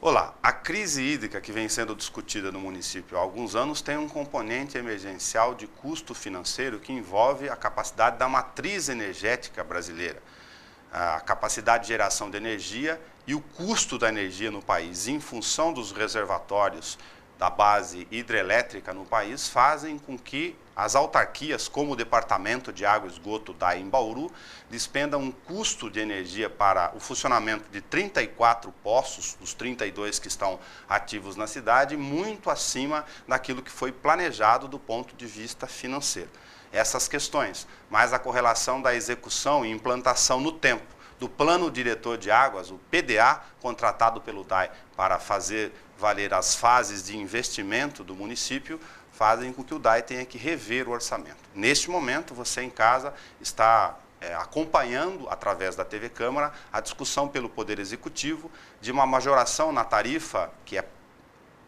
Olá, a crise hídrica que vem sendo discutida no município há alguns anos tem um componente emergencial de custo financeiro que envolve a capacidade da matriz energética brasileira, a capacidade de geração de energia e o custo da energia no país, em função dos reservatórios da base hidrelétrica no país, fazem com que as autarquias, como o Departamento de Água e Esgoto da em Bauru, despendam um custo de energia para o funcionamento de 34 poços, dos 32 que estão ativos na cidade, muito acima daquilo que foi planejado do ponto de vista financeiro. Essas questões, mais a correlação da execução e implantação no tempo do Plano Diretor de Águas, o PDA, contratado pelo DAI para fazer valer as fases de investimento do município, fazem com que o DAI tenha que rever o orçamento. Neste momento, você em casa está acompanhando, através da TV Câmara, a discussão pelo Poder Executivo de uma majoração na tarifa que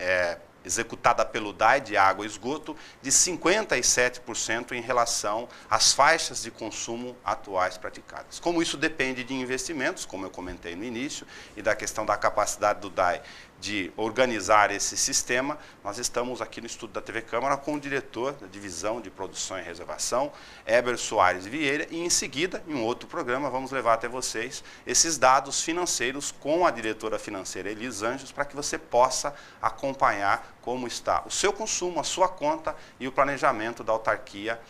é executada pelo DAI de água e esgoto de 57% em relação às faixas de consumo atuais praticadas. Como isso depende de investimentos, como eu comentei no início, e da questão da capacidade do DAI de organizar esse sistema, nós estamos aqui no estúdio da TV Câmara com o diretor da Divisão de Produção e Reservação, Heber Soares Vieira, e em seguida, em um outro programa, vamos levar até vocês esses dados financeiros com a diretora financeira Elis Anjos, para que você possa acompanhar como está o seu consumo, a sua conta e o planejamento da autarquia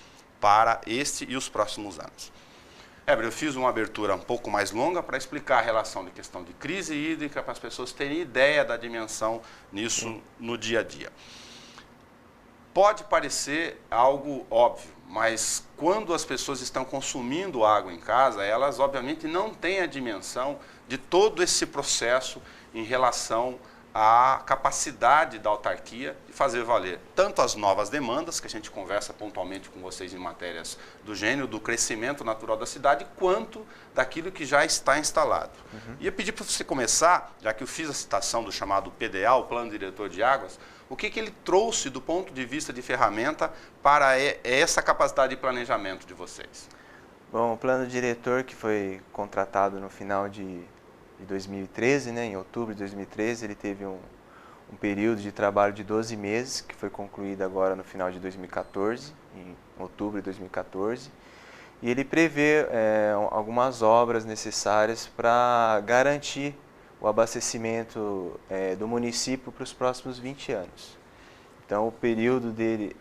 para este e os próximos anos. Heber, eu fiz uma abertura um pouco mais longa para explicar a relação de questão de crise hídrica, para as pessoas terem ideia da dimensão nisso no dia a dia. Pode parecer algo óbvio, mas quando as pessoas estão consumindo água em casa, elas obviamente não têm a dimensão de todo esse processo em relação a capacidade da autarquia de fazer valer tanto as novas demandas, que a gente conversa pontualmente com vocês em matérias do gênero, do crescimento natural da cidade, quanto daquilo que já está instalado. E eu pedi para você começar, já que eu fiz a citação do chamado PDA, o Plano Diretor de Águas, o que ele trouxe do ponto de vista de ferramenta para essa capacidade de planejamento de vocês? Bom, o plano diretor que foi contratado no final de 2013, né, em outubro de 2013, ele teve um período de trabalho de 12 meses, que foi concluído agora no final de 2014, em outubro de 2014, e ele prevê algumas obras necessárias para garantir o abastecimento do município para os próximos 20 anos. Então, o período dele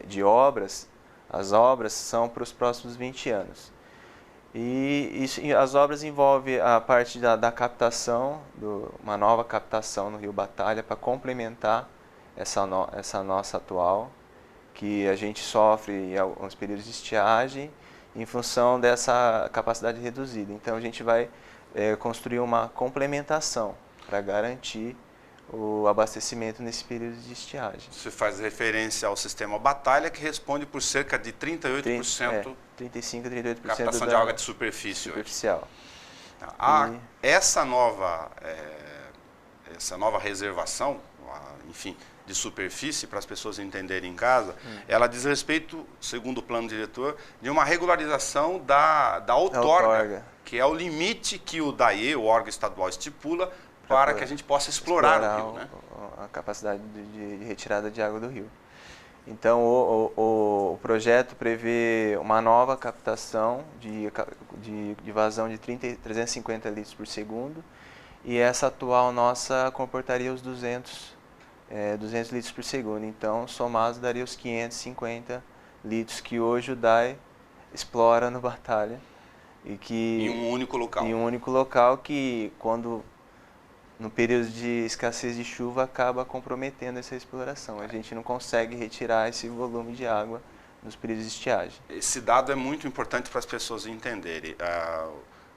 de obras, as obras são para os próximos 20 anos. E as obras envolvem a parte da captação, uma nova captação no Rio Batalha para complementar essa nossa atual, que a gente sofre em alguns períodos de estiagem em função dessa capacidade reduzida. Então a gente vai construir uma complementação para garantir o abastecimento nesse período de estiagem. Você faz referência ao sistema Batalha, que responde por cerca de 38%. 35 a 38% captação de água de superfície superficial. Hoje. Essa nova reservação, enfim, de superfície, para as pessoas entenderem em casa, ela diz respeito, segundo o plano diretor, de uma regularização da outorga, que é o limite que o DAE, o órgão estadual, estipula para que a gente possa explorar o rio, né? A capacidade de retirada de água do rio. Então, o projeto prevê uma nova captação de vazão de 350 litros por segundo, e essa atual nossa comportaria os 200 litros por segundo. Então, somados, daria os 550 litros que hoje o DAI explora no Batalha. Em um único local. Em um único local que, quando no período de escassez de chuva, acaba comprometendo essa exploração. A gente não consegue retirar esse volume de água nos períodos de estiagem. Esse dado é muito importante para as pessoas entenderem.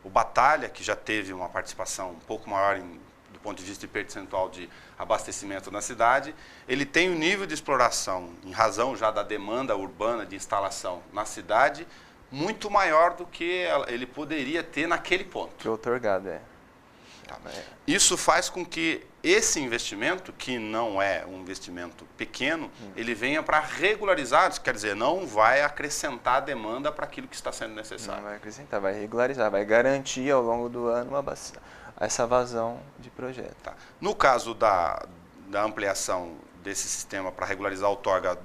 O Batalha, que já teve uma participação um pouco maior do ponto de vista de percentual de abastecimento na cidade, ele tem um nível de exploração, em razão já da demanda urbana de instalação na cidade, muito maior do que ele poderia ter naquele ponto. Que outorgado Isso faz com que esse investimento, que não é um investimento pequeno, ele venha para regularizar, quer dizer, não vai acrescentar demanda para aquilo que está sendo necessário. Não vai acrescentar, vai regularizar, vai garantir ao longo do ano essa vazão de projeto. Tá. No caso da ampliação desse sistema para regularizar a outorga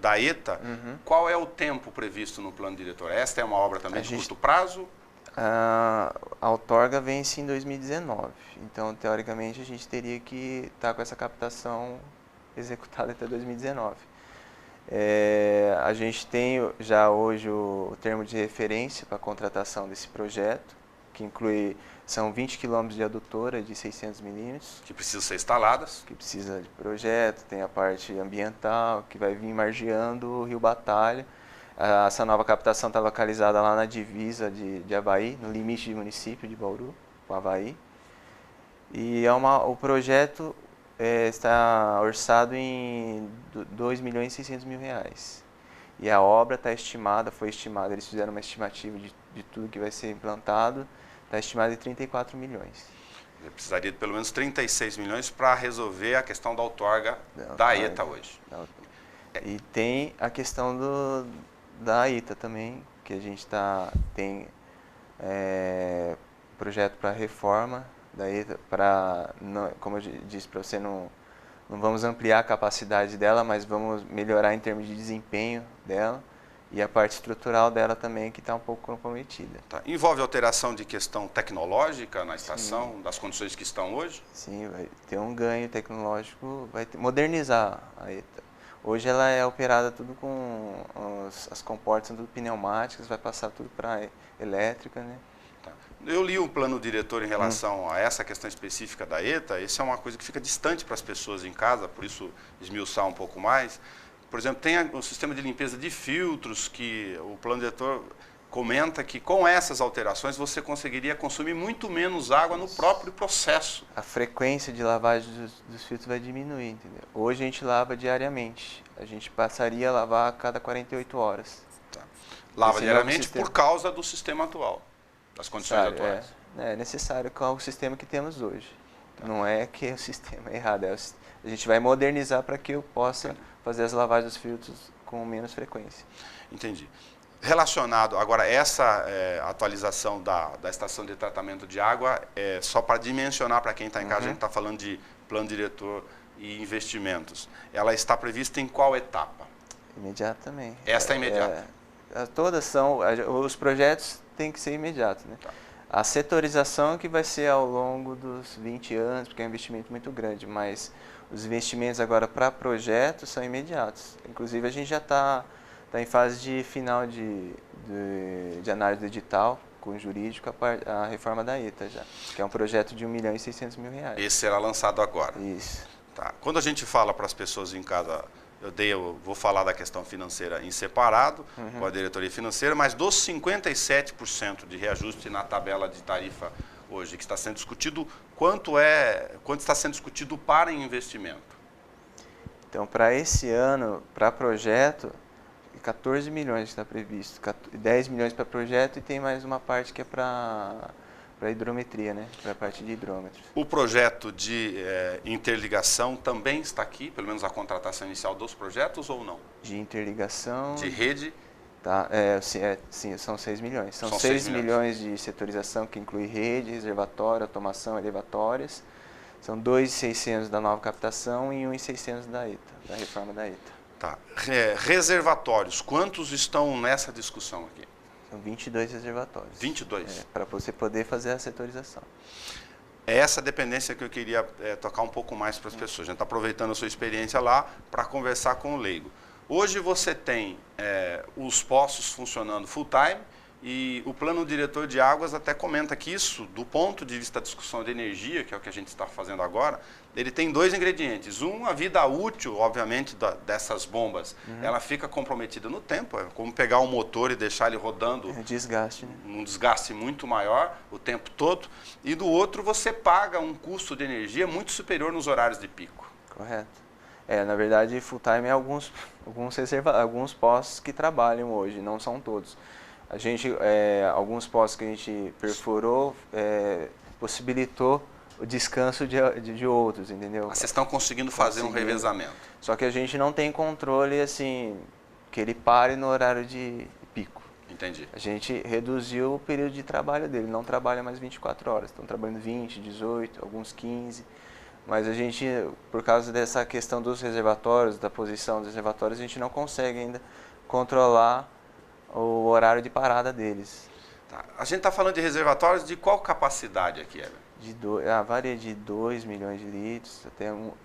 da ETA, qual é o tempo previsto no plano diretor? Esta é uma obra também de curto prazo? A outorga vence em 2019, então teoricamente a gente teria que estar com essa captação executada até 2019. A gente tem já hoje o termo de referência para a contratação desse projeto, que inclui, são 20 km de adutora de 600 milímetros. Que precisam ser instaladas. Que precisa de projeto, tem a parte ambiental, que vai vir margeando o Rio Batalha. Essa nova captação está localizada lá na divisa de Avaí, no limite de município de Bauru, com Avaí. E o projeto está orçado em R$ 2.600.000. E a obra está estimada, eles fizeram uma estimativa de tudo que vai ser implantado, está estimada em 34 milhões. Eu precisaria de pelo menos 36 milhões para resolver a questão da outorga da ETA hoje. E tem a questão da ITA também, que a gente tem projeto para reforma da ITA, como eu disse para você, não vamos ampliar a capacidade dela, mas vamos melhorar em termos de desempenho dela e a parte estrutural dela também, que está um pouco comprometida. Tá. Envolve alteração de questão tecnológica na estação, Sim. das condições que estão hoje? Sim, vai ter um ganho tecnológico, modernizar a ETA. Hoje ela é operada tudo com as comportas são tudo pneumáticas, vai passar tudo para elétrica, né? Tá. Eu li o plano diretor em relação a essa questão específica da ETA. Isso é uma coisa que fica distante para as pessoas em casa, por isso esmiuçar um pouco mais. Por exemplo, tem o sistema de limpeza de filtros, que o plano diretor comenta que com essas alterações você conseguiria consumir muito menos água no próprio processo. A frequência de lavagem dos filtros vai diminuir, entendeu? Hoje a gente lava diariamente, a gente passaria a lavar a cada 48 horas. Tá. Lava diariamente por causa do sistema atual, das condições atuais. É necessário com o sistema que temos hoje. Tá. Não é que o sistema é errado, a gente vai modernizar para que eu possa fazer as lavagens dos filtros com menos frequência. Entendi. Relacionado, agora, essa atualização da estação de tratamento de água, só para dimensionar para quem está em casa, a gente está falando de plano diretor e investimentos. Ela está prevista em qual etapa? Imediato também. Esta é imediata? Todas são, os projetos têm que ser imediatos, né? Tá. A setorização que vai ser ao longo dos 20 anos, porque é um investimento muito grande, mas os investimentos agora para projetos são imediatos. Inclusive a gente já está em fase de final de análise do edital com o jurídico, a reforma da ETA já, que é um projeto de R$ 1.600.000. Esse será lançado agora? Isso. Tá. Quando a gente fala para as pessoas em casa, eu vou falar da questão financeira em separado, com a diretoria financeira, mas dos 57% de reajuste na tabela de tarifa hoje que está sendo discutido, quanto está sendo discutido para investimento? Então, para esse ano, para projeto, 14 milhões está previsto, 10 milhões para projeto e tem mais uma parte que é para hidrometria, né? Para a parte de hidrômetros. O projeto de interligação também está aqui, pelo menos a contratação inicial dos projetos ou não? De interligação... De rede? Tá, sim, são 6 milhões. São 6 milhões de setorização, que inclui rede, reservatório, automação, elevatórias. São 2.600 da nova captação e 1.600 da ETA, da reforma da ETA. Tá. Reservatórios, quantos estão nessa discussão aqui? São 22 reservatórios. 22? Para você poder fazer a setorização. É essa dependência que eu queria tocar um pouco mais para as pessoas. A gente está aproveitando a sua experiência lá para conversar com o leigo. Hoje você tem os poços funcionando full time e o plano diretor de águas até comenta que isso, do ponto de vista da discussão de energia, que é o que a gente está fazendo agora, ele tem dois ingredientes. A vida útil, obviamente, dessas bombas, ela fica comprometida no tempo. É como pegar um motor e deixar ele rodando desgaste, né? Um desgaste muito maior o tempo todo. E do outro, você paga um custo de energia muito superior nos horários de pico. Correto. Na verdade, full time é alguns postos que trabalham hoje, não são todos. A gente, alguns postos que a gente perfurou, possibilitou o descanso de outros, entendeu? Mas vocês estão conseguindo fazer um revezamento. Só que a gente não tem controle, assim, que ele pare no horário de pico. Entendi. Entendi. A gente reduziu o período de trabalho dele, não trabalha mais 24 horas, estão trabalhando 20, 18, alguns 15, mas a gente, por causa dessa questão dos reservatórios, da posição dos reservatórios, a gente não consegue ainda controlar o horário de parada deles. Tá. A gente está falando de reservatórios de qual capacidade aqui, Eber? Varia de 2 milhões de litros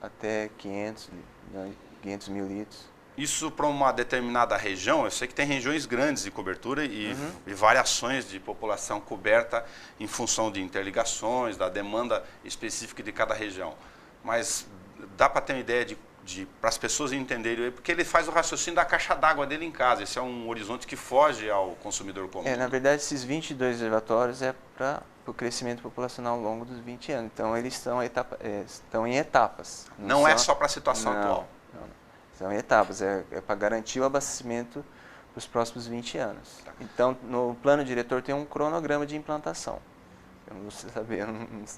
até 500 mil litros. Isso para uma determinada região, eu sei que tem regiões grandes de cobertura e variações de população coberta em função de interligações, da demanda específica de cada região. Mas dá para ter uma ideia para as pessoas entenderem, porque ele faz o raciocínio da caixa d'água dele em casa. Esse é um horizonte que foge ao consumidor comum. Na verdade, esses 22 reservatórios é para o crescimento populacional ao longo dos 20 anos. Então, eles estão em etapas. Não é só para a situação atual. Não. São etapas, é para garantir o abastecimento para os próximos 20 anos. Tá. Então, no plano diretor tem um cronograma de implantação. Eu não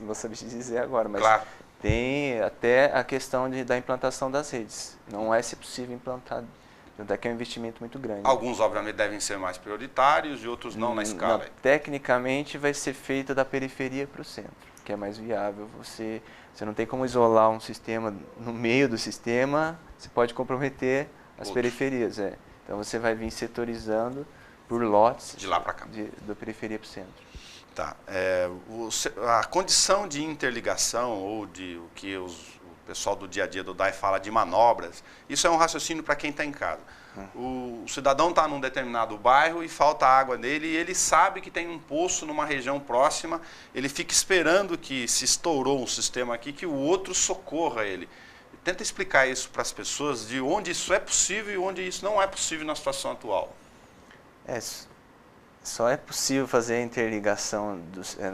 vou saber te dizer agora, mas claro. Tem até a questão da implantação das redes. Não é se possível implantar, tanto é que é um investimento muito grande. Alguns, obviamente, devem ser mais prioritários e outros não na escala. Não, tecnicamente, vai ser feito da periferia para o centro, que é mais viável. Você não tem como isolar um sistema no meio do sistema, você pode comprometer as periferias. Então, você vai vir setorizando por lotes de lá para cá, da periferia para o centro. Tá. A condição de interligação ou de o que o pessoal do dia a dia do DAI fala de manobras, isso é um raciocínio para quem está em casa. O cidadão está num determinado bairro e falta água nele e ele sabe que tem um poço numa região próxima, ele fica esperando que se estourou um sistema aqui, que o outro socorra ele. Tenta explicar isso para as pessoas de onde isso é possível e onde isso não é possível na situação atual. Só é possível fazer a interligação,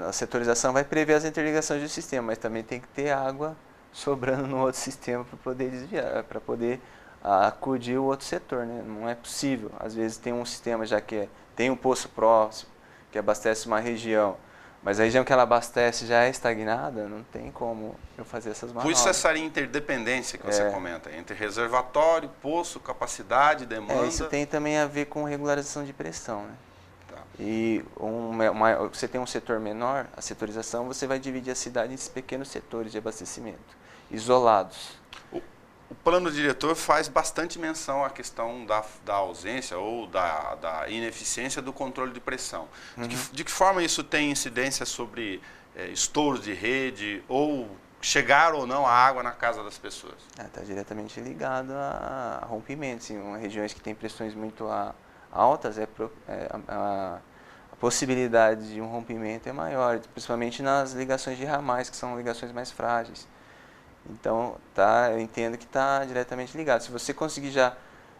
a setorização vai prever as interligações do sistema, mas também tem que ter água sobrando no outro sistema para poder desviar, para poder acudir o outro setor, né? Não é possível. Às vezes tem um sistema já que tem um poço próximo, que abastece uma região, mas a região que ela abastece já é estagnada, não tem como eu fazer essas manobras. Por isso essa interdependência que você comenta, entre reservatório, poço, capacidade, demanda. Isso tem também a ver com regularização de pressão, né? E você tem um setor menor, a setorização, você vai dividir a cidade em pequenos setores de abastecimento, isolados. O plano diretor faz bastante menção à questão da ausência ou da ineficiência do controle de pressão. De que forma isso tem incidência sobre estouros de rede ou chegar ou não a água na casa das pessoas? Está diretamente ligado a rompimentos. Em regiões que têm pressões muito altas, a possibilidade de um rompimento é maior, principalmente nas ligações de ramais, que são ligações mais frágeis. Então, eu entendo que está diretamente ligado. Se você conseguir já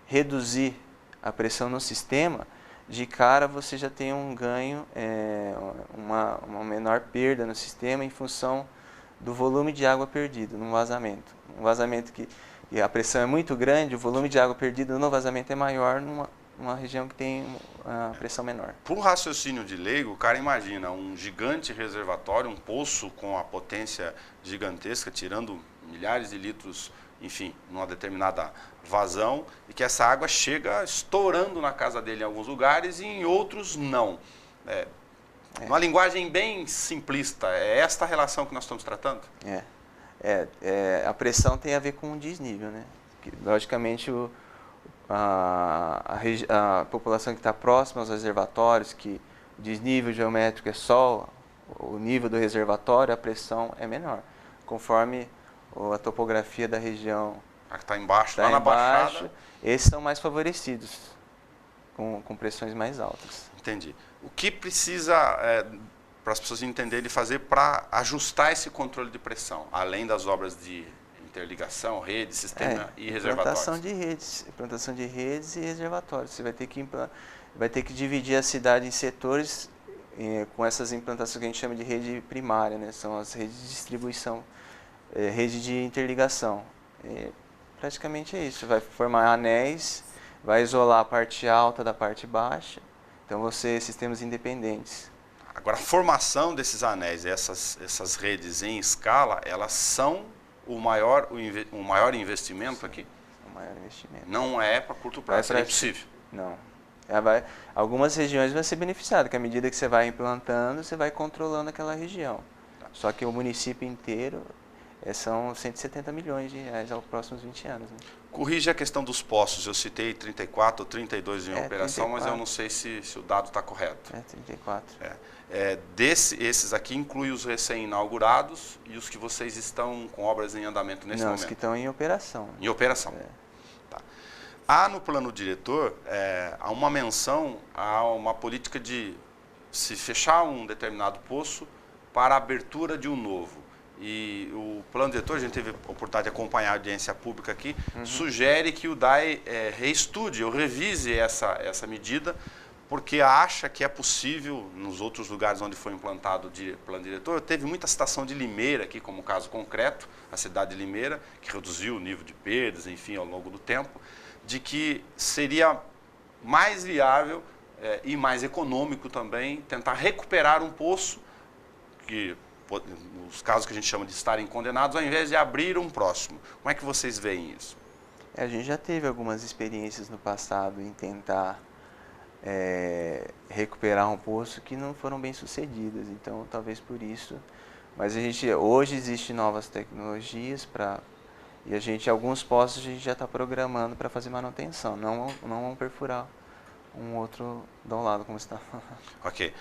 reduzir a pressão no sistema, de cara você já tem um ganho, uma menor perda no sistema em função do volume de água perdido no vazamento. Um vazamento que a pressão é muito grande, o volume de água perdido no vazamento é maior numa região que tem a pressão menor. Por um raciocínio de leigo, o cara imagina um gigante reservatório, um poço com a potência gigantesca, tirando milhares de litros, enfim, numa determinada vazão, e que essa água chega estourando na casa dele em alguns lugares e em outros não. Uma linguagem bem simplista, é esta a relação que nós estamos tratando? A pressão tem a ver com o desnível, né? Logicamente, a população que está próxima aos reservatórios, que o desnível geométrico é só o nível do reservatório, a pressão é menor. Conforme a topografia da região que está embaixo, lá na baixada, esses são mais favorecidos, com pressões mais altas. Entendi. O que precisa, para as pessoas entenderem, fazer para ajustar esse controle de pressão, além das obras de interligação, rede, sistema e reservatórios? Implantação de redes e reservatórios. Você vai ter que dividir a cidade em setores com essas implantações que a gente chama de rede primária, né? São as redes de distribuição, rede de interligação. Praticamente é isso. Vai formar anéis, vai isolar a parte alta da parte baixa. Então, sistemas independentes. Agora, a formação desses anéis, essas redes em escala, elas são o maior investimento aqui? O maior investimento. Não é para curto prazo, é impossível. Não. Algumas regiões vão ser beneficiadas, que à medida que você vai implantando, você vai controlando aquela região. Só que o município inteiro são 170 milhões de reais aos próximos 20 anos. Né? Corrige a questão dos postos. Eu citei 34 ou 32 em operação, 34. Mas eu não sei se o dado está correto. 34. Esses aqui incluem os recém-inaugurados e os que vocês estão com obras em andamento nesse momento? Não, os que estão em operação. Em operação. Tá. Há no plano diretor há uma menção a uma política de se fechar um determinado poço para a abertura de um novo. E o plano diretor, a gente teve a oportunidade de acompanhar a audiência pública aqui, sugere que o DAE reestude ou revise essa medida, porque acha que é possível, nos outros lugares onde foi implantado o plano diretor, teve muita citação de Limeira aqui como caso concreto, a cidade de Limeira, que reduziu o nível de perdas, enfim, ao longo do tempo, de que seria mais viável e mais econômico também tentar recuperar um poço que, os casos que a gente chama de estarem condenados, ao invés de abrir um próximo. Como é que vocês veem isso? A gente já teve algumas experiências no passado em tentar recuperar um poço que não foram bem sucedidas, então talvez por isso. Mas hoje existem novas tecnologias e alguns poços a gente já está programando para fazer manutenção, não vão perfurar um outro de um lado, como você está falando. Ok.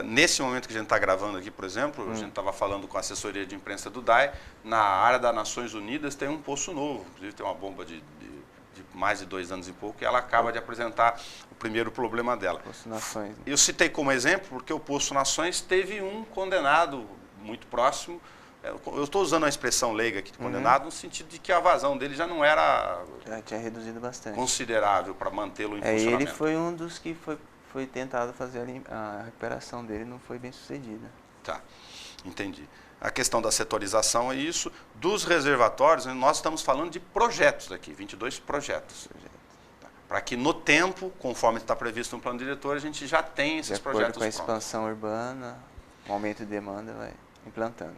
Nesse momento que a gente está gravando aqui, por exemplo, a gente estava falando com a assessoria de imprensa do DAE, na área das Nações Unidas tem um poço novo, inclusive tem uma bomba de mais de 2 anos e pouco, e ela acaba de apresentar o primeiro problema dela. Poço Nações. Eu citei como exemplo porque o Poço Nações teve um condenado muito próximo. Eu estou usando a expressão leiga aqui de condenado, no sentido de que a vazão dele já não era já tinha reduzido bastante, considerável para mantê-lo em funcionamento. Ele foi um dos que foi tentado fazer a recuperação dele, não foi bem sucedida. Tá, entendi. A questão da setorização é isso. Dos reservatórios, nós estamos falando de projetos aqui, 22 projetos. Tá. Para que no tempo, conforme está previsto no plano diretor, a gente já tenha esses projetos prontos. Com a expansão urbana, o aumento de demanda, vai implantando.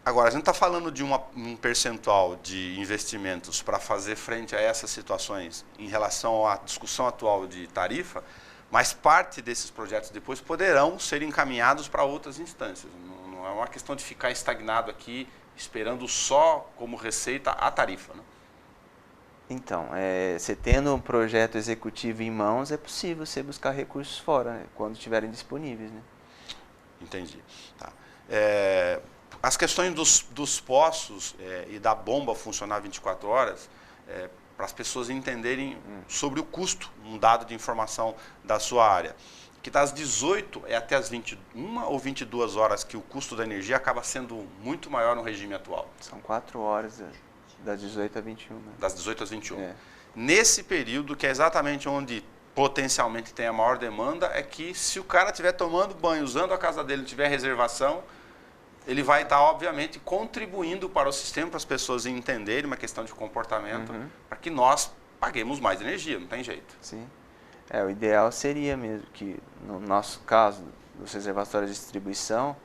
Agora, a gente está falando de um percentual de investimentos para fazer frente a essas situações em relação à discussão atual de tarifa, mas parte desses projetos depois poderão ser encaminhados para outras instâncias. Não é uma questão de ficar estagnado aqui, esperando só como receita a tarifa. Né? Então, você tendo um projeto executivo em mãos, é possível você buscar recursos fora, né, quando estiverem disponíveis. Né? Entendi. Tá. As questões dos poços e da bomba funcionar 24 horas, para as pessoas entenderem sobre o custo, um dado de informação da sua área. Que das 18 até as 21 ou 22 horas que o custo da energia acaba sendo muito maior no regime atual. São 4 horas, das 18 às 21. Né? Das 18 às 21. Nesse período, que é exatamente onde potencialmente tem a maior demanda, é que se o cara estiver tomando banho, usando a casa dele, não tiver reservação, ele vai estar, obviamente, contribuindo para o sistema, para as pessoas entenderem uma questão de comportamento, para que nós paguemos mais energia, não tem jeito. Sim. O ideal seria mesmo que, no nosso caso, os reservatórios de distribuição,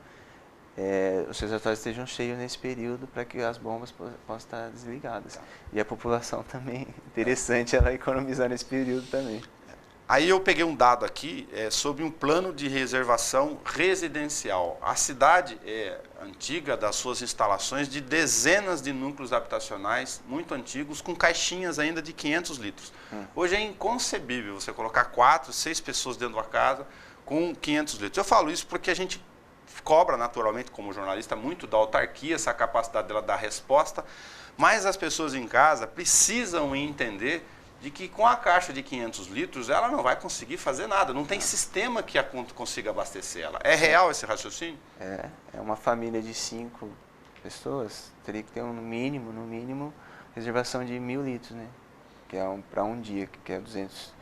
os reservatórios estejam cheios nesse período para que as bombas possam estar desligadas. Tá. E a população também, interessante ela economizar nesse período também. Aí eu peguei um dado aqui sobre um plano de reservação residencial. A cidade é antiga das suas instalações de dezenas de núcleos habitacionais muito antigos, com caixinhas ainda de 500 litros. Hoje é inconcebível você colocar 4, 6 pessoas dentro da casa com 500 litros. Eu falo isso porque a gente cobra naturalmente, como jornalista, muito da autarquia, essa capacidade dela dar resposta, mas as pessoas em casa precisam entender de que com a caixa de 500 litros ela não vai conseguir fazer nada, não tem sistema que consiga abastecer ela. É real esse raciocínio? É uma família de 5 pessoas, teria que ter no mínimo, reservação de 1.000 litros, né? Que é para um dia, que é 200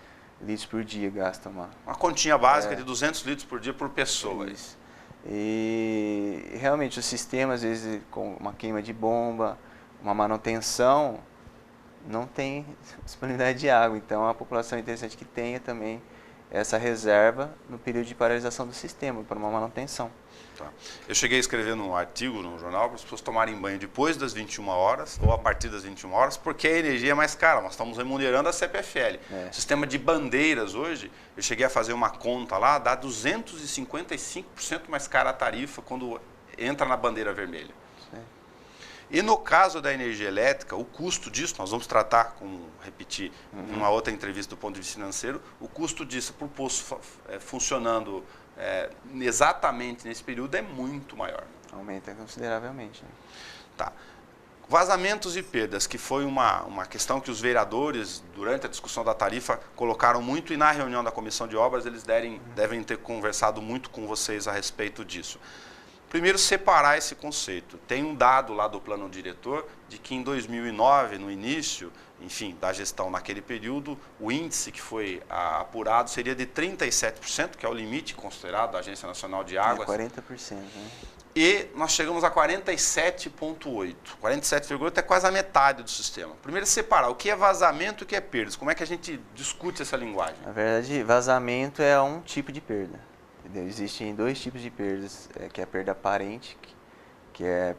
litros por dia gasta uma continha básica de 200 litros por dia por pessoa. Isso. E realmente o sistema, às vezes, com uma queima de bomba, uma manutenção, não tem disponibilidade de água, então a população é interessante que tenha também essa reserva no período de paralisação do sistema, para uma manutenção. Tá. Eu cheguei a escrever num artigo no jornal para as pessoas tomarem banho depois das 21 horas ou a partir das 21 horas, porque a energia é mais cara. Nós estamos remunerando a CPFL. O sistema de bandeiras hoje, eu cheguei a fazer uma conta lá, dá 255% mais cara a tarifa quando entra na bandeira vermelha. E no caso da energia elétrica, o custo disso, nós vamos tratar, como repetir, numa outra entrevista do ponto de vista financeiro, o custo disso para o poço funcionando exatamente nesse período é muito maior. Aumenta consideravelmente. Né? Tá. Vazamentos e perdas, que foi uma questão que os vereadores, durante a discussão da tarifa, colocaram muito, e na reunião da Comissão de Obras eles devem ter conversado muito com vocês a respeito disso. Primeiro, separar esse conceito. Tem um dado lá do plano diretor de que em 2009, no início, enfim, da gestão naquele período, o índice que foi apurado seria de 37%, que é o limite considerado da Agência Nacional de Águas. 40%, né? E nós chegamos a 47,8%. 47,8% é quase a metade do sistema. Primeiro, separar o que é vazamento e o que é perdas. Como é que a gente discute essa linguagem? Na verdade, vazamento é um tipo de perda. Existem dois tipos de perdas, que é a perda aparente, que é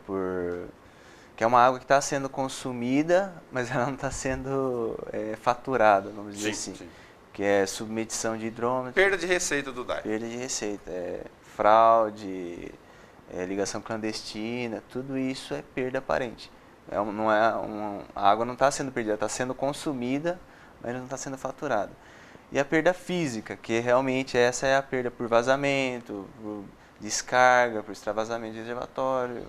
uma água que está sendo consumida, mas ela não está sendo faturada, vamos dizer assim. Sim. Que é submedição de hidrômetro. Perda de receita do DAE. Perda de receita, fraude, ligação clandestina, tudo isso é perda aparente. A água não está sendo perdida, está sendo consumida, mas não está sendo faturada. E a perda física, que realmente essa é a perda por vazamento, por descarga, por extravasamento de reservatório.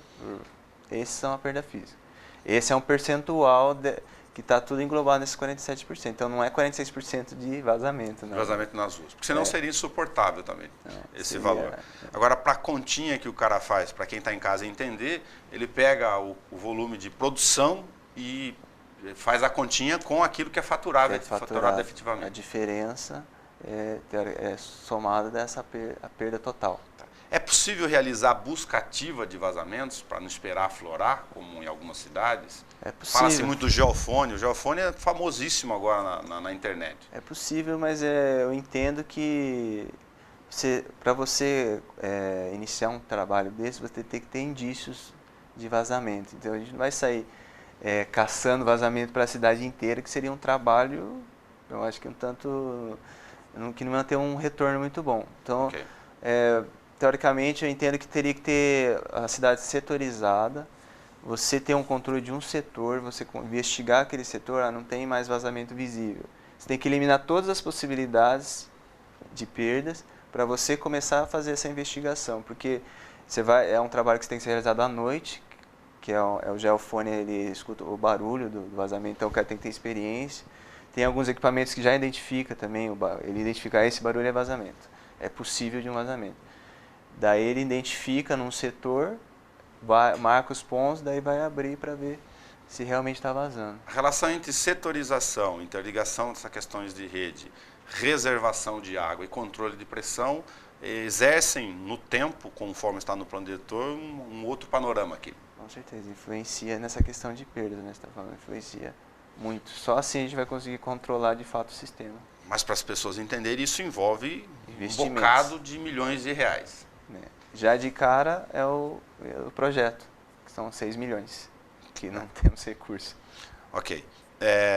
Esses são a perda física. Esse é um percentual que está tudo englobado nesses 47%. Então não é 46% de vazamento. Não. Vazamento nas ruas. Porque senão seria insuportável também esse valor. Agora, para a continha que o cara faz, para quem está em casa entender, ele pega o volume de produção e faz a continha com aquilo que é faturado efetivamente. A diferença é somada dessa perda total. É possível realizar busca ativa de vazamentos para não esperar aflorar, como em algumas cidades? É possível. Fala-se muito do geofone. O geofone é famosíssimo agora na internet. É possível, mas eu entendo que para você iniciar um trabalho desse, você tem que ter indícios de vazamento. Então a gente não vai sair caçando vazamento para a cidade inteira, que seria um trabalho, eu acho que que não ia ter um retorno muito bom. Então, teoricamente, eu entendo que teria que ter a cidade setorizada, você ter um controle de um setor, você investigar aquele setor, não tem mais vazamento visível. Você tem que eliminar todas as possibilidades de perdas para você começar a fazer essa investigação, porque é um trabalho que tem que ser realizado à noite, que é o geofone, ele escuta o barulho do vazamento, então o cara tem que ter experiência. Tem alguns equipamentos que já identifica também, ele identifica esse barulho é vazamento. É possível de um vazamento. Daí ele identifica num setor, marca os pontos, daí vai abrir para ver se realmente está vazando. A relação entre setorização, interligação dessas questões de rede, reservação de água e controle de pressão exercem no tempo, conforme está no plano diretor, um outro panorama aqui. Com certeza, influencia nessa questão de perdas, né? Você está falando, influencia muito. Só assim a gente vai conseguir controlar de fato o sistema. Mas para as pessoas entenderem, isso envolve um bocado de milhões de reais. Já de cara é o projeto, que são 6 milhões, que não temos recurso. Ok.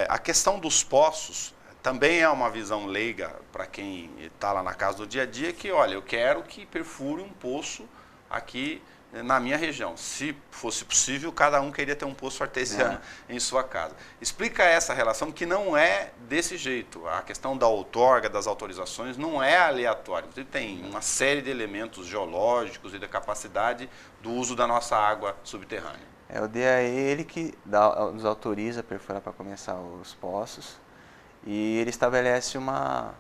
A questão dos poços também é uma visão leiga para quem está lá na casa do dia a dia, que olha, eu quero que perfure um poço aqui na minha região. Se fosse possível, cada um queria ter um poço artesiano em sua casa. Explica essa relação, que não é desse jeito. A questão da outorga, das autorizações, não é aleatório. Você tem uma série de elementos geológicos e da capacidade do uso da nossa água subterrânea. O DAE, ele que nos autoriza a perfurar para começar os poços, e ele estabelece uma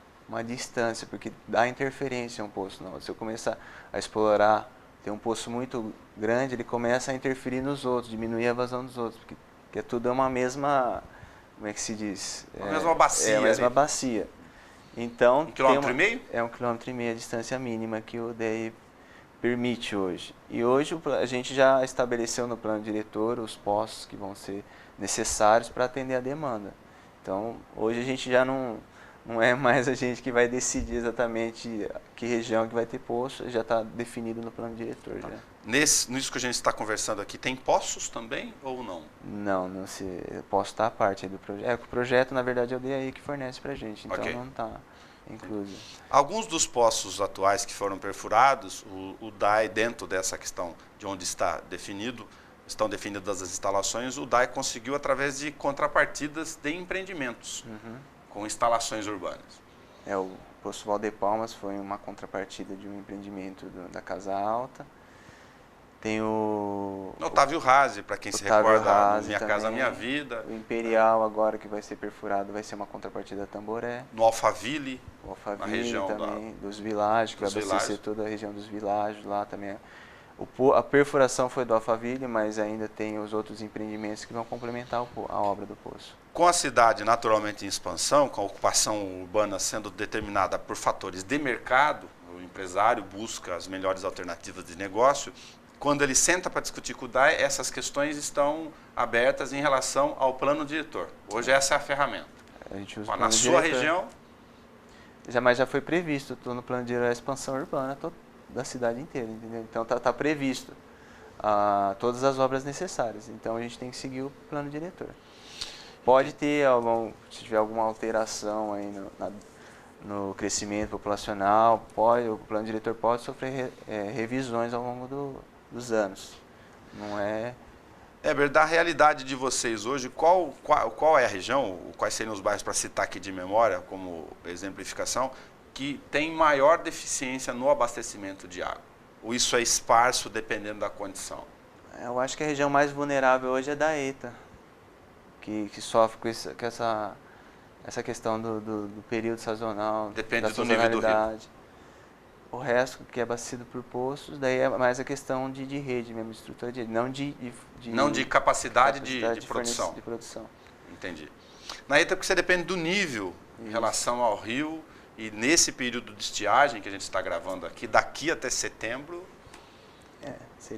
distância, porque dá interferência a um poço. Não, se eu começar a explorar, tem um poço muito grande, ele começa a interferir nos outros, diminuir a vazão dos outros, porque tudo é uma mesma, como é que se diz? Uma mesma bacia. É a mesma bacia. Então, 1,5 km? É 1,5 km a distância mínima que o DAE permite hoje. E hoje a gente já estabeleceu no plano diretor os poços que vão ser necessários para atender a demanda. Então, hoje a gente já não não é mais a gente que vai decidir exatamente que região que vai ter poço, já está definido no plano diretor. Já. Nisso que a gente está conversando aqui, tem poços também ou não? Não, não se, posso estar a parte aí do projeto. O projeto, na verdade, é o DAI que fornece para a gente, então Ok. não está incluso. Alguns dos poços atuais que foram perfurados, o DAI, dentro dessa questão de onde está definido, estão definidas as instalações, o DAI conseguiu através de contrapartidas de empreendimentos, com instalações urbanas. O Poço Valdepalmas foi uma contrapartida de um empreendimento da Casa Alta. Tem o Otávio Razi, para quem se Otávio recorda, Razi Minha também. Casa Minha Vida. O Imperial agora que vai ser perfurado vai ser uma contrapartida da Tamboré. No Alphaville, O Alphaville na região também, dos Villages, que vai abastecer Villages. toda a região dos Villages lá também. A perfuração foi do Alphaville, mas ainda tem os outros empreendimentos que vão complementar a obra do poço. Com a cidade naturalmente em expansão, com a ocupação urbana sendo determinada por fatores de mercado, o empresário busca as melhores alternativas de negócio. Quando ele senta para discutir com o DAI, essas questões estão abertas em relação ao plano diretor. Hoje essa é a ferramenta. A gente usa Na sua região, mas já foi previsto no plano diretor a expansão urbana da cidade inteira, entendeu? Então está previsto todas as obras necessárias. Então a gente tem que seguir o plano diretor. Pode ter, se tiver alguma alteração aí no crescimento populacional, o plano diretor pode sofrer revisões ao longo dos anos. Não é... da realidade de vocês hoje, qual é a região, quais seriam os bairros, para citar aqui de memória, como exemplificação, que tem maior deficiência no abastecimento de água? Ou isso é esparso dependendo da condição? Eu acho que a região mais vulnerável hoje é da ETA, que sofre com essa questão do período sazonal, Depende da do nível do rio. O resto, que é abastecido por poços, daí é mais a questão de rede mesmo, de estrutura de rede, não de capacidade de produção. De produção. Entendi. Na ETA, porque você depende do nível em relação ao rio, e nesse período de estiagem que a gente está gravando aqui, daqui até setembro... Se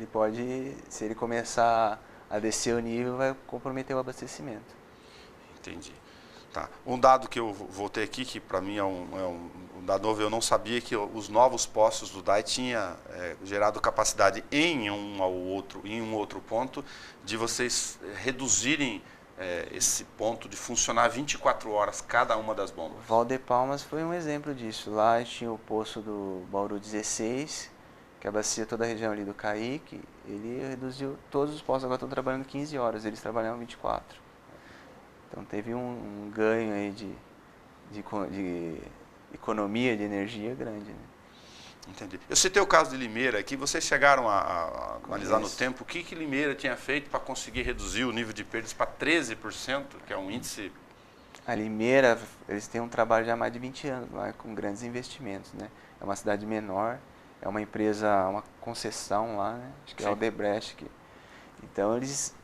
ele começar a descer o nível, vai comprometer o abastecimento. Entendi. Tá. Um dado que eu voltei aqui, que para mim é um dado novo, eu não sabia que os novos poços do DAI tinham gerado capacidade em um outro ponto, de vocês reduzirem esse ponto de funcionar 24 horas cada uma das bombas. Valdepalmas foi um exemplo disso. Lá tinha o poço do Bauru 16, que abastecia toda a região ali do Caique. Ele reduziu todos os postos, agora estão trabalhando 15 horas, eles trabalhavam 24. Então teve um ganho aí de economia de energia grande. Né? Entendi. Eu citei o caso de Limeira aqui, vocês chegaram a analisar no tempo o que Limeira tinha feito para conseguir reduzir o nível de perdas para 13%, que é um índice... A Limeira, eles têm um trabalho já há mais de 20 anos, lá, com grandes investimentos. Né? É uma cidade menor, é uma empresa, uma concessão lá, né? Acho que é a Odebrecht. Então eles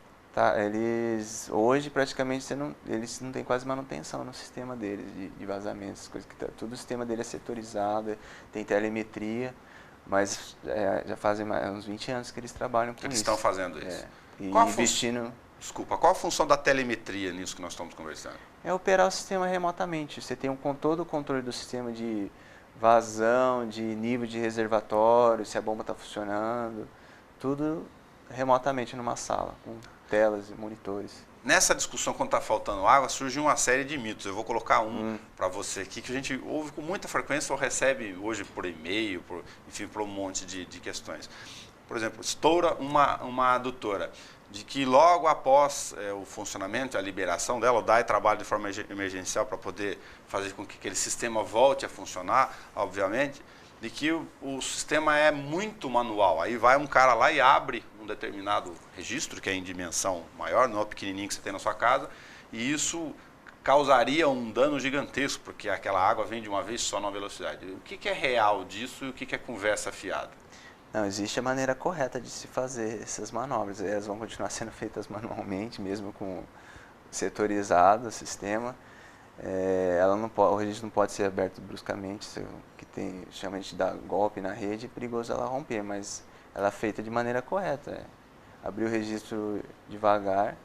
hoje praticamente eles não têm quase manutenção no sistema deles de vazamentos, coisas que tudo o sistema dele é setorizado, tem telemetria, mas já fazem uns 20 anos que eles trabalham com isso. Eles estão fazendo isso. E investindo... Desculpa, qual a função da telemetria nisso que nós estamos conversando? É operar o sistema remotamente. Você tem todo o controle do sistema de vazão, de nível de reservatório, se a bomba está funcionando, tudo remotamente numa sala, com telas e monitores. Nessa discussão, quando está faltando água, surge uma série de mitos. Eu vou colocar um para você aqui, que a gente ouve com muita frequência ou recebe hoje por e-mail, enfim, por um monte de questões. Por exemplo, estoura uma adutora, de que logo após o funcionamento, a liberação dela, o DAI trabalha de forma emergencial para poder fazer com que aquele sistema volte a funcionar, obviamente, de que o sistema é muito manual. Aí vai um cara lá e abre um determinado registro, que é em dimensão maior, não é o pequenininho que você tem na sua casa, e isso causaria um dano gigantesco, porque aquela água vem de uma vez só numa velocidade. O que é real disso e o que é conversa fiada? Não, existe a maneira correta de se fazer essas manobras. Elas vão continuar sendo feitas manualmente, mesmo com setorizado o sistema. O registro não pode ser aberto bruscamente, chama de dar golpe na rede, é perigoso ela romper, mas ela é feita de maneira correta. Abrir o registro devagar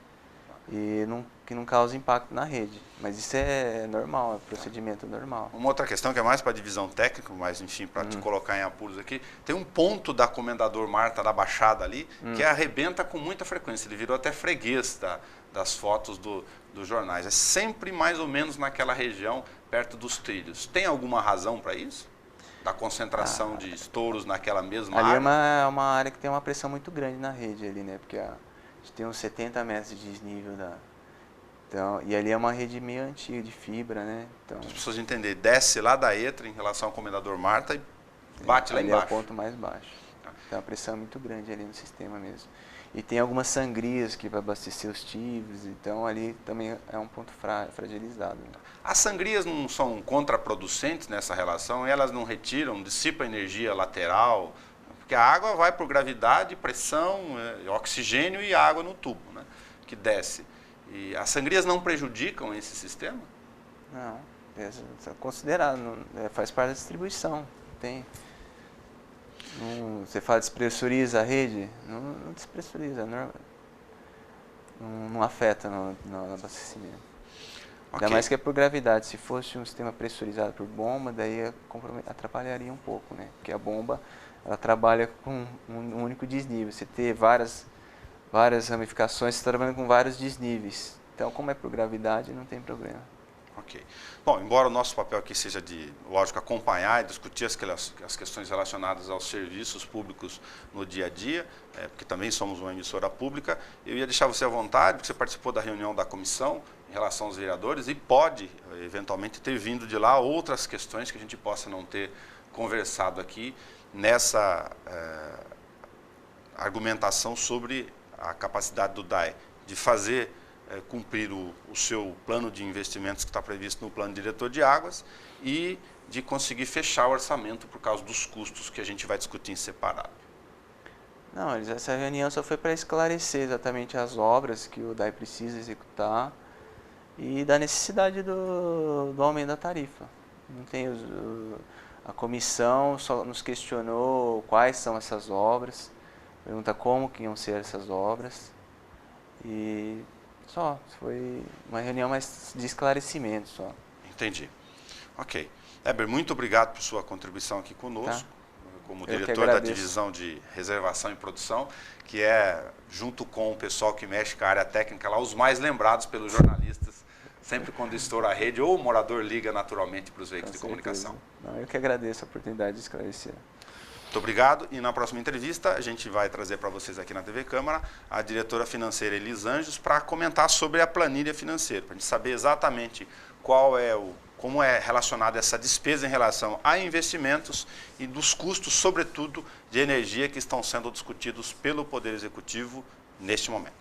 e que não cause impacto na rede. Mas isso é normal, é procedimento normal. Uma outra questão que é mais para a divisão técnica, mas enfim, para te colocar em apuros aqui, tem um ponto da Comendador Marta da Baixada ali, que arrebenta com muita frequência, ele virou até freguês das fotos dos jornais. É sempre mais ou menos naquela região, perto dos trilhos. Tem alguma razão para isso? Da concentração de estouros naquela mesma área? Ali é uma área que tem uma pressão muito grande na rede ali, né? Porque a gente tem uns 70 metros de desnível então, e ali é uma rede meio antiga, de fibra, né? Então, as pessoas entenderem, desce lá da ETRA em relação ao Comendador Marta e bate lá embaixo. Ali é o ponto mais baixo. Tem uma pressão muito grande ali no sistema mesmo. E tem algumas sangrias que vai abastecer os tivos, então ali também é um ponto fragilizado. Né? As sangrias não são contraproducentes nessa relação? Elas não retiram, dissipam energia lateral? Porque a água vai por gravidade, pressão, oxigênio e água no tubo, né, que desce. E as sangrias não prejudicam esse sistema? Não, é considerado, faz parte da distribuição. Você fala despressuriza a rede? Não despressuriza, não afeta no abastecimento. Okay. Ainda mais que é por gravidade. Se fosse um sistema pressurizado por bomba, daí atrapalharia um pouco, né? Porque a bomba ela trabalha com um único desnível. Você ter várias ramificações, você está trabalhando com vários desníveis. Então, como é por gravidade, não tem problema. Ok. Bom, embora o nosso papel aqui seja de, lógico, acompanhar e discutir as questões relacionadas aos serviços públicos no dia a dia, porque também somos uma emissora pública, eu ia deixar você à vontade, porque você participou da reunião da comissão em relação aos vereadores e pode, eventualmente, ter vindo de lá outras questões que a gente possa não ter conversado aqui nessa argumentação sobre a capacidade do DAE de fazer cumprir o seu plano de investimentos que está previsto no plano diretor de águas e de conseguir fechar o orçamento por causa dos custos que a gente vai discutir em separado. Não, essa reunião só foi para esclarecer exatamente as obras que o DAE precisa executar e da necessidade do aumento da tarifa. Não tem a comissão só nos questionou quais são essas obras, pergunta como que iam ser essas obras e só, foi uma reunião mais de esclarecimento só. Entendi. Ok. Heber, muito obrigado por sua contribuição aqui conosco, como diretor da divisão de reservação e produção, que é, junto com o pessoal que mexe com a área técnica lá, os mais lembrados pelos jornalistas, sempre quando estoura a rede, ou o morador liga naturalmente para os veículos de comunicação. Não, eu que agradeço a oportunidade de esclarecer. Muito obrigado. E na próxima entrevista, a gente vai trazer para vocês aqui na TV Câmara a diretora financeira Elis Anjos para comentar sobre a planilha financeira, para a gente saber exatamente como é relacionada essa despesa em relação a investimentos e dos custos, sobretudo, de energia que estão sendo discutidos pelo Poder Executivo neste momento.